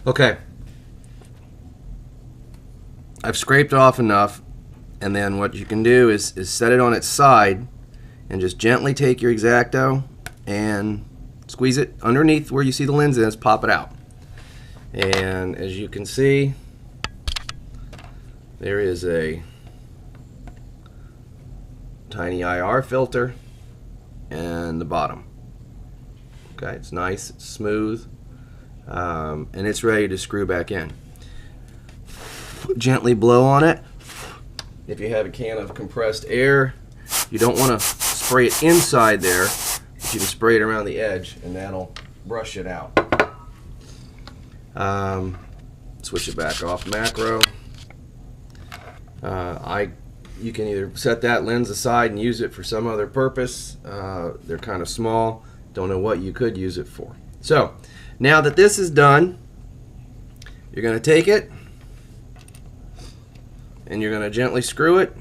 Okay, I've scraped off enough, and then what you can do is set it on its side and just gently take your X-Acto and squeeze it underneath where you see the lens is, pop it out. And as you can see, there is a tiny IR filter and the bottom. Okay, it's nice, it's smooth, and it's ready to screw back in. Gently blow on it. If you have a can of compressed air, you don't want to spray it inside there, but you can spray it around the edge and that'll brush it out. Switch it back off macro. You can either set that lens aside and use it for some other purpose. They're kind of small. Don't know what you could use it for. So now that this is done, you're going to take it and you're going to gently screw it.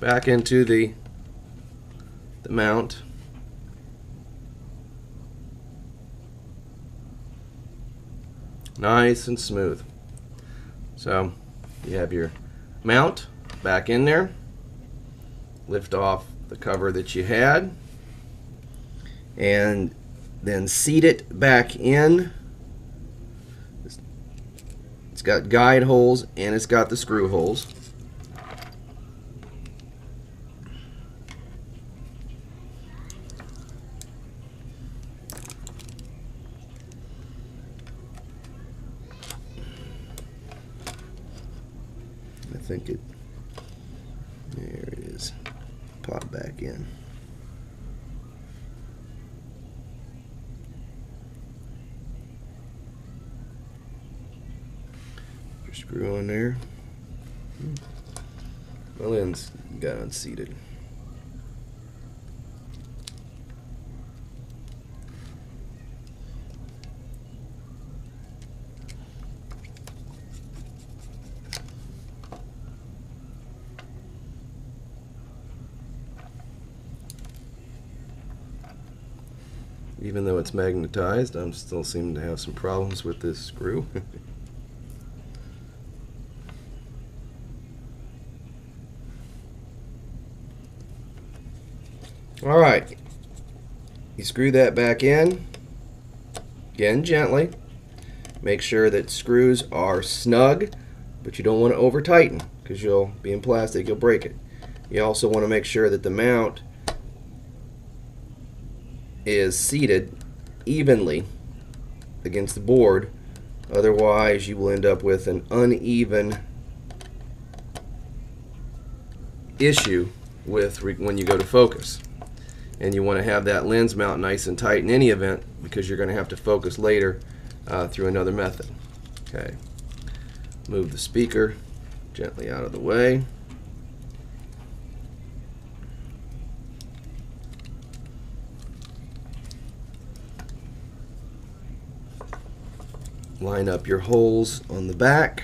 Back into the mount. Nice and smooth. So you have your mount back in there. Lift off the cover that you had and then seat it back in. It's got guide holes and it's got the screw holes. I think it, there it is, pop back in. Your screw on there. My lens got unseated. Even though it's magnetized, I'm still seeming to have some problems with this screw. Alright, you screw that back in, again gently. Make sure that screws are snug, but you don't want to over tighten because you'll be in plastic, you'll break it. You also want to make sure that the mount is seated evenly against the board, otherwise you will end up with an uneven issue with when you go to focus. And you want to have that lens mount nice and tight in any event because you're going to have to focus later through another method. Okay, move the speaker gently out of the way. Line up your holes on the back.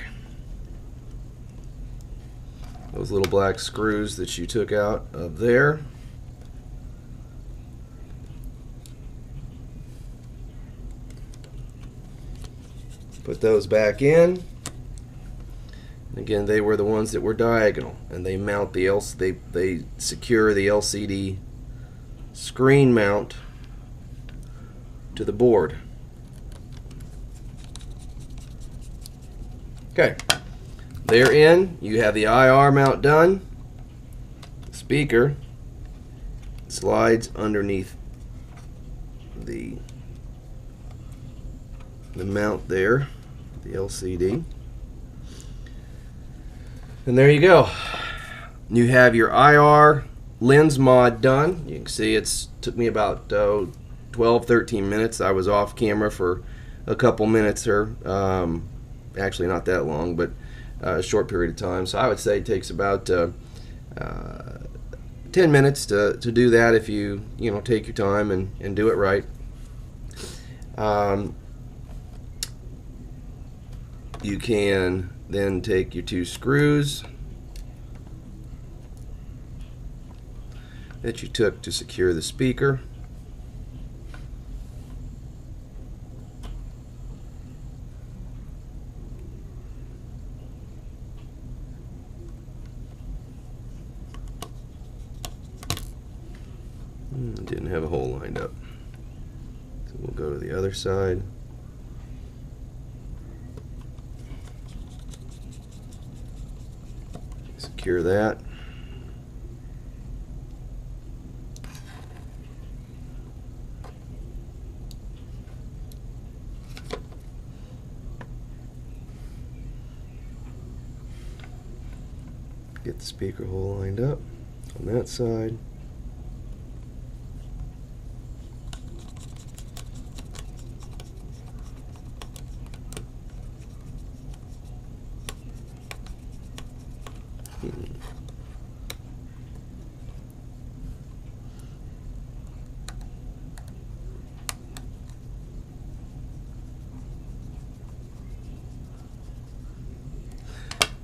Those little black screws that you took out of there. Put those back in. Again, they were the ones that were diagonal, and they mount the they secure the LCD screen mount to the board. Okay, they're in. You have the IR mount done. The speaker slides underneath the mount there, the LCD. And there you go. You have your IR lens mod done. You can see it's took me about 12-13 minutes. I was off camera for a couple minutes here. Actually not that long, but a short period of time. So I would say it takes about 10 minutes to do that if you take your time and do it right. You can then take your two screws that you took to secure the speaker. Didn't have a hole lined up. So we'll go to the other side. Secure that. Get the speaker hole lined up on that side.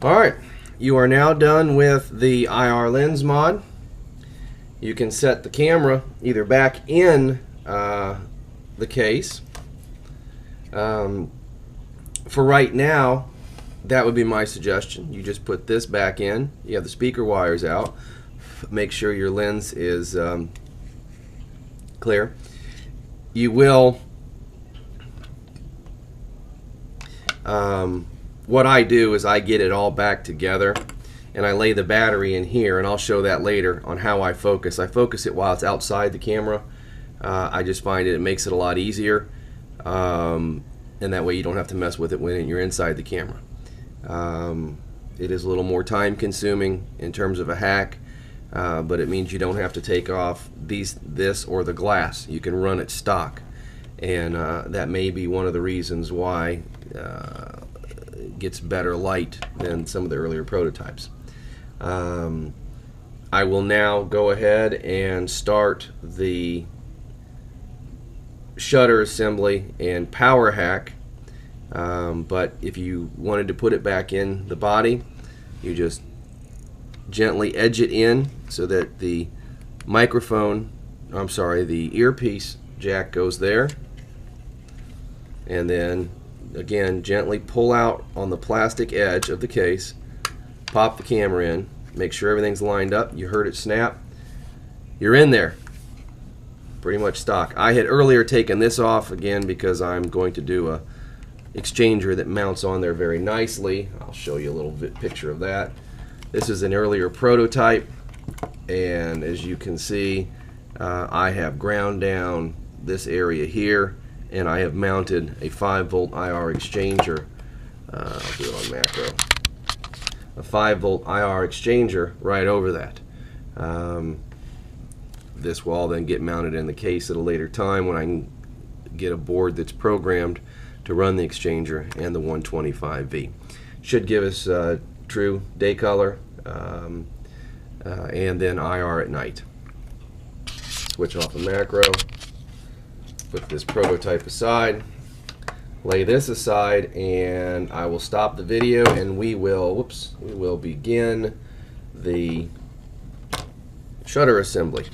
Alright, you are now done with the IR lens mod. You can set the camera either back in the case. For right now, that would be my suggestion. You just put this back in. You have the speaker wires out. Make sure your lens is clear. You will what I do is I get it all back together and I lay the battery in here, and I'll show that later on how I focus. I focus it while it's outside the camera. I just find it makes it a lot easier, and that way you don't have to mess with it when you're inside the camera. It is a little more time consuming in terms of a hack, but it means you don't have to take off this or the glass. You can run it stock, and that may be one of the reasons why it gets better light than some of the earlier prototypes. I will now go ahead and start the shutter assembly and power hack, but if you wanted to put it back in the body, you just gently edge it in so that the the earpiece jack goes there, and then again gently pull out on the plastic edge of the case, pop the camera in, make sure everything's lined up. You heard it snap. You're in there. Pretty much stock. I had earlier taken this off again because I'm going to do a exchanger that mounts on there very nicely. I'll show you a little picture of that. This is an earlier prototype, and as you can see, I have ground down this area here, and I have mounted a 5-volt IR exchanger. I'll do it on macro. A 5-volt IR exchanger right over that. This will all then get mounted in the case at a later time when I can get a board that's programmed to run the exchanger and the 125V. Should give us true day color and then IR at night. Switch off the macro, put this prototype aside, lay this aside, and I will stop the video and we will begin the shutter assembly.